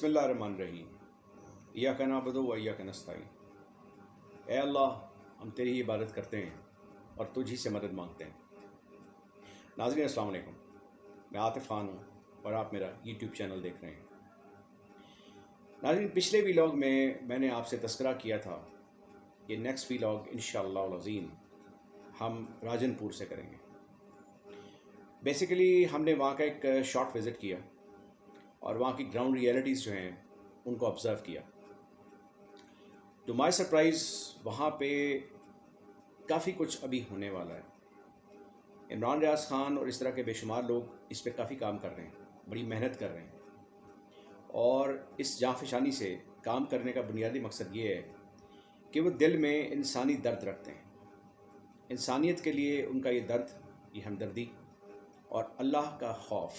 बिस्मिल्लाहिर्रहमानिर्रहीम। इय्याक नअबुदु व इय्याक नस्तईन। ए अल्लाह, हम तेरी ही इबादत करते हैं और तुझ ही से मदद मांगते हैं। नाज़रीन अस्सलाम वालेकुम, मैं आतिफ़ ख़ान हूँ और आप मेरा यूट्यूब चैनल देख रहे हैं। नाज़रीन, पिछले व्लॉग में मैंने आपसे तज़किरा किया था कि नेक्स्ट व्लॉग इंशाअल्लाह अज़ीम हम राजनपुर से करेंगे। बेसिकली हमने वहाँ का एक शॉर्ट विज़िट किया और वहाँ की ग्राउंड रियलिटीज़ जो हैं उनको ऑब्ज़र्व किया। टू माय सरप्राइज़ वहाँ पे काफ़ी कुछ अभी होने वाला है। इमरान रियाज़ ख़ान और इस तरह के बेशुमार लोग इस पे काफ़ी काम कर रहे हैं, बड़ी मेहनत कर रहे हैं और इस जाँफशानी से काम करने का बुनियादी मकसद ये है कि वो दिल में इंसानी दर्द रखते हैं। इंसानियत के लिए उनका ये दर्द, ये हमदर्दी और अल्लाह का खौफ,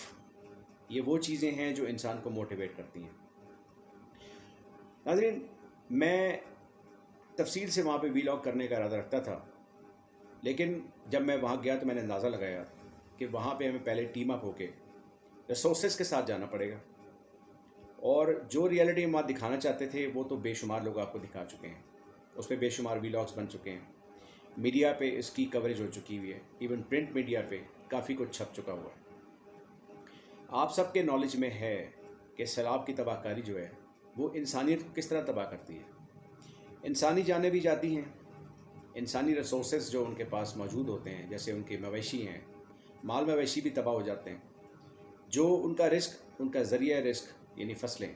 ये वो चीज़ें हैं जो इंसान को मोटिवेट करती हैं। नाज़रीन, मैं तफसील से वहाँ पे व्लॉग करने का इरादा रखता था, लेकिन जब मैं वहाँ गया तो मैंने अंदाज़ा लगाया कि वहाँ पे हमें पहले टीम अप होके रिसोर्सेज के साथ जाना पड़ेगा और जो रियलिटी हम वहाँ दिखाना चाहते थे वो तो बेशुमार लोग आपको दिखा चुके हैं। उस पर बेशुमार व्लॉग्स बन चुके हैं, मीडिया पे इसकी कवरेज हो चुकी हुई है, इवन प्रिंट मीडिया पे काफ़ी कुछ छप चुका हुआ है। आप सबके नॉलेज में है कि सैलाब की तबाहकारी जो है वो इंसानियत को किस तरह तबाह करती है। इंसानी जानें भी जाती हैं, इंसानी रिसोर्सेज जो उनके पास मौजूद होते हैं, जैसे उनके मवेशी हैं, माल मवेशी भी तबाह हो जाते हैं। जो उनका रिस्क, उनका ज़रिया रिस्क यानी फसलें,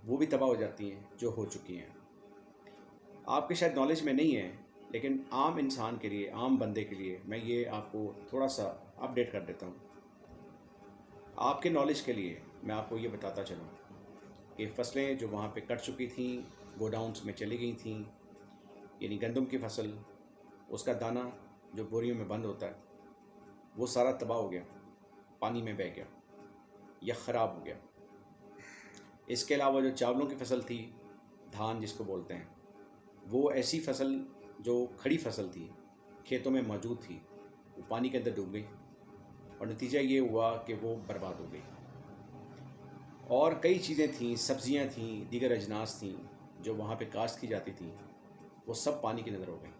वो भी तबाह हो जाती हैं, जो हो चुकी हैं। आपके शायद नॉलेज में नहीं है, लेकिन आम इंसान के लिए, आम बंदे के लिए मैं ये आपको थोड़ा सा अपडेट कर देता हूँ। आपके नॉलेज के लिए मैं आपको ये बताता चलूँ कि फ़सलें जो वहाँ पे कट चुकी थीं, गोडाउन्स में चली गई थीं, यानी गंदम की फसल, उसका दाना जो बोरियों में बंद होता है वो सारा तबाह हो गया, पानी में बह गया या ख़राब हो गया। इसके अलावा जो चावलों की फसल थी, धान जिसको बोलते हैं, वो ऐसी फसल जो खड़ी फसल थी, खेतों में मौजूद थी, वो पानी के अंदर डूब गई और नतीजा ये हुआ कि वो बर्बाद हो गई। और कई चीज़ें थीं, सब्ज़ियाँ थीं, दीगर अजनास थीं जो वहाँ पे काश्त की जाती थी, वो सब पानी के अंदर हो गई।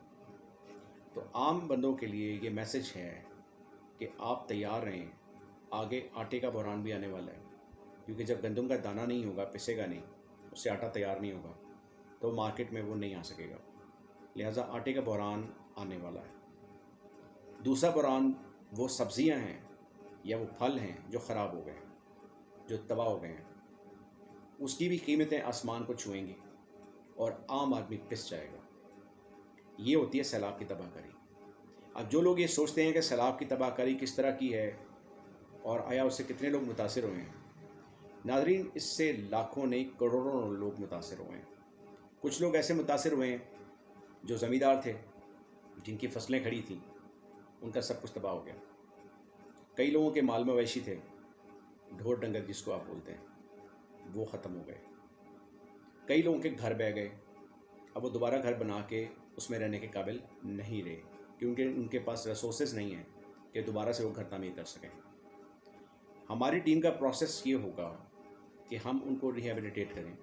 तो आम बंदों के लिए ये मैसेज है कि आप तैयार रहें, आगे आटे का बहरान भी आने वाला है, क्योंकि जब गंदम का दाना नहीं होगा, पिसेगा नहीं, उससे आटा तैयार नहीं होगा, तो मार्केट में वो नहीं आ सकेगा। लिहाजा आटे का बहरान आने वाला है। दूसरा बहरान वो सब्ज़ियाँ हैं या वो फल हैं जो ख़राब हो गए, जो तबाह हो गए हैं, उसकी भी कीमतें आसमान को छुएंगी और आम आदमी पिस जाएगा। ये होती है सैलाब की तबाहकारी। अब जो लोग ये सोचते हैं कि सैलाब की तबाहकारी किस तरह की है और आया उससे कितने लोग मुतासिर हुए हैं, नाज़रीन, इससे लाखों नहीं करोड़ों लोग मुतासिर हुए हैं। कुछ लोग ऐसे मुतासिर हुए हैं जो ज़मींदार थे, जिनकी फसलें खड़ी थीं, उनका सब कुछ तबाह हो गया। कई लोगों के माल मवेशी थे, ढोर डंगर जिसको आप बोलते हैं, वो ख़त्म हो गए। कई लोगों के घर बह गए, अब वो दोबारा घर बना के उसमें रहने के काबिल नहीं रहे, क्योंकि उनके पास रिसोर्सेज नहीं हैं कि दोबारा से वो घर तामीर कर सकें। हमारी टीम का प्रोसेस ये होगा कि हम उनको रिहेबिलिटेट करें,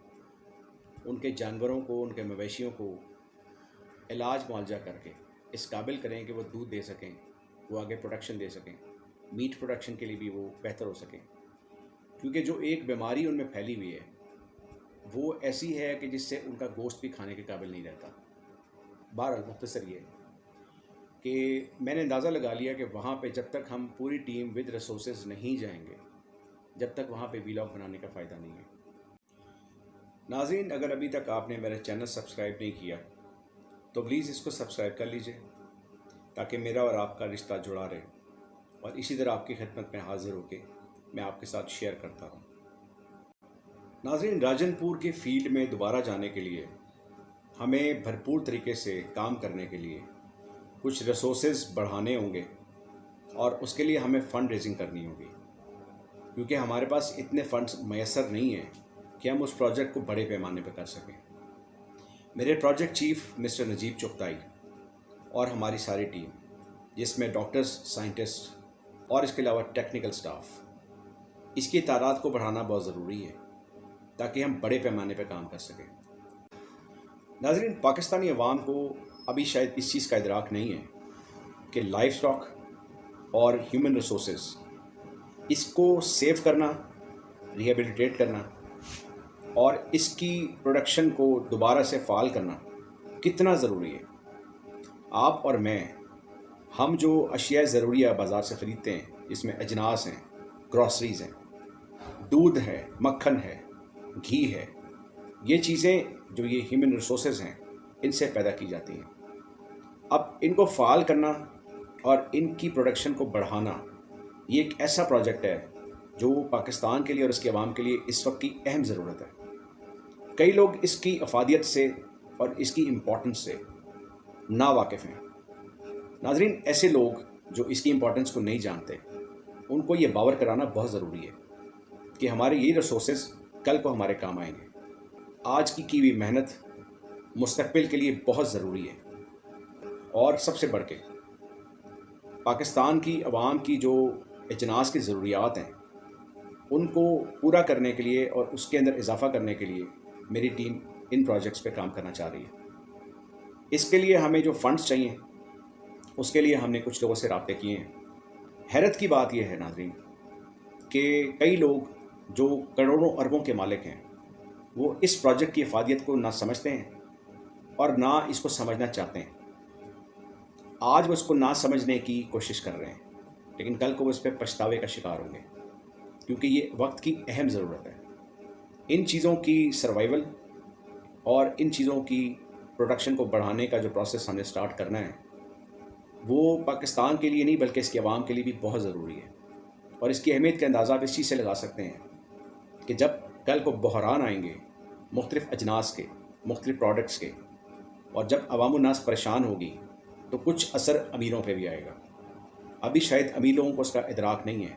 उनके जानवरों को, उनके मवेशियों को इलाज मुआवजा करके इस काबिल करें कि वो दूध दे सकें, वो आगे प्रोडक्शन दे सकें, मीट प्रोडक्शन के लिए भी वो बेहतर हो सकें। क्योंकि जो एक बीमारी उनमें फैली हुई है वो ऐसी है कि जिससे उनका गोश्त भी खाने के काबिल नहीं रहता। बहरहाल मुख्तसर ये कि मैंने अंदाज़ा लगा लिया कि वहाँ पे जब तक हम पूरी टीम विद रिसोर्सेज नहीं जाएंगे, जब तक वहाँ पे व्लॉग बनाने का फ़ायदा नहीं है। नाज़रीन, अगर अभी तक आपने मेरा चैनल सब्सक्राइब नहीं किया तो प्लीज़ इसको सब्सक्राइब कर लीजिए, ताकि मेरा और आपका रिश्ता जुड़ा रहे और इसी तरह आपकी खिदमत में हाज़िर होकर मैं आपके साथ शेयर करता हूँ। नाज़रीन, राजनपुर के फील्ड में दोबारा जाने के लिए हमें भरपूर तरीके से काम करने के लिए कुछ रिसोर्सेज बढ़ाने होंगे और उसके लिए हमें फ़ंड रेजिंग करनी होगी, क्योंकि हमारे पास इतने फंड्स मैसर नहीं हैं कि हम उस प्रोजेक्ट को बड़े पैमाने पर कर सकें। मेरे project chief mister Najeeb Chughtai और हमारी सारी टीम, जिसमें डॉक्टर्स, साइंटिस्ट और इसके अलावा टेक्निकल स्टाफ, इसकी तादाद को बढ़ाना बहुत ज़रूरी है। تاکہ ہم بڑے پیمانے پہ کام کر سکیں۔ ناظرین، پاکستانی عوام کو ابھی شاید اس چیز کا ادراک نہیں ہے کہ لائف اسٹاک اور ہیومن ریسورسز، اس کو سیو کرنا، ریہیبلیٹیٹ کرنا اور اس کی پروڈکشن کو دوبارہ سے فعال کرنا کتنا ضروری ہے۔ آپ اور میں، ہم جو اشیاء ضروریہ بازار سے خریدتے ہیں، جس میں اجناس ہیں، گروسریز ہیں، دودھ ہے، مکھن ہے، گھی ہے، یہ چیزیں جو یہ ہیومن ریسورسز ہیں، ان سے پیدا کی جاتی ہیں۔ اب ان کو فعال کرنا اور ان کی پروڈکشن کو بڑھانا، یہ ایک ایسا پروجیکٹ ہے جو پاکستان کے لیے اور اس کے عوام کے لیے اس وقت کی اہم ضرورت ہے۔ کئی لوگ اس کی افادیت سے اور اس کی امپورٹنس سے نا واقف ہیں۔ ناظرین، ایسے لوگ جو اس کی امپورٹنس کو نہیں جانتے، ان کو یہ باور کرانا بہت ضروری ہے کہ ہمارے یہ ریسورسز کل کو ہمارے کام آئیں گے۔ آج کی ہوئی محنت مستقبل کے لیے بہت ضروری ہے، اور سب سے بڑھ کے پاکستان کی عوام کی جو اجناس کی ضروریات ہیں، ان کو پورا کرنے کے لیے اور اس کے اندر اضافہ کرنے کے لیے میری ٹیم ان پروجیکٹس پہ کام کرنا چاہ رہی ہے۔ اس کے لیے ہمیں جو فنڈز چاہیے، اس کے لیے ہم نے کچھ لوگوں سے رابطے کیے ہیں۔ حیرت کی بات یہ ہے ناظرین کہ کئی لوگ جو کروڑوں اربوں کے مالک ہیں، وہ اس پروجیکٹ کی افادیت کو نہ سمجھتے ہیں اور نہ اس کو سمجھنا چاہتے ہیں۔ آج وہ اس کو نہ سمجھنے کی کوشش کر رہے ہیں، لیکن کل کو وہ اس پہ پچھتاوے کا شکار ہوں گے، کیونکہ یہ وقت کی اہم ضرورت ہے۔ ان چیزوں کی سروائیول اور ان چیزوں کی پروڈکشن کو بڑھانے کا جو پروسیس ہم نے سٹارٹ کرنا ہے، وہ پاکستان کے لیے نہیں بلکہ اس کے عوام کے لیے بھی بہت ضروری ہے۔ اور اس کی اہمیت کا اندازہ آپ اس چیز سے لگا سکتے ہیں کہ جب کل کو بحران آئیں گے مختلف اجناس کے، مختلف پروڈکٹس کے، اور جب عوام الناس پریشان ہوگی تو کچھ اثر امیروں پہ بھی آئے گا۔ ابھی شاید امیر لوگوں کو اس کا ادراک نہیں ہے،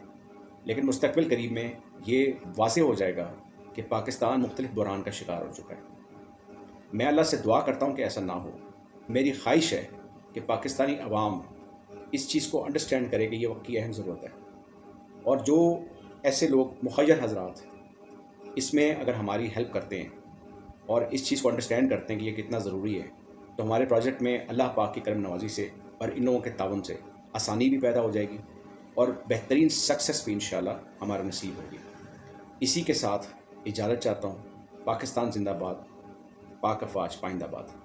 لیکن مستقبل قریب میں یہ واضح ہو جائے گا کہ پاکستان مختلف بحران کا شکار ہو چکا ہے۔ میں اللہ سے دعا کرتا ہوں کہ ایسا نہ ہو۔ میری خواہش ہے کہ پاکستانی عوام اس چیز کو انڈرسٹینڈ کرے کہ یہ وقت کی اہم ضرورت ہے، اور جو ایسے لوگ مخیر حضرات اس میں اگر ہماری ہیلپ کرتے ہیں اور اس چیز کو انڈرسٹینڈ کرتے ہیں کہ یہ کتنا ضروری ہے، تو ہمارے پروجیکٹ میں اللہ پاک کی کرم نوازی سے اور ان لوگوں کے تعاون سے آسانی بھی پیدا ہو جائے گی اور بہترین سکسیس بھی انشاءاللہ ہمارا نصیب ہوگی۔ اسی کے ساتھ اجازت چاہتا ہوں۔ پاکستان زندہ باد، پاک افواج پائندہ باد۔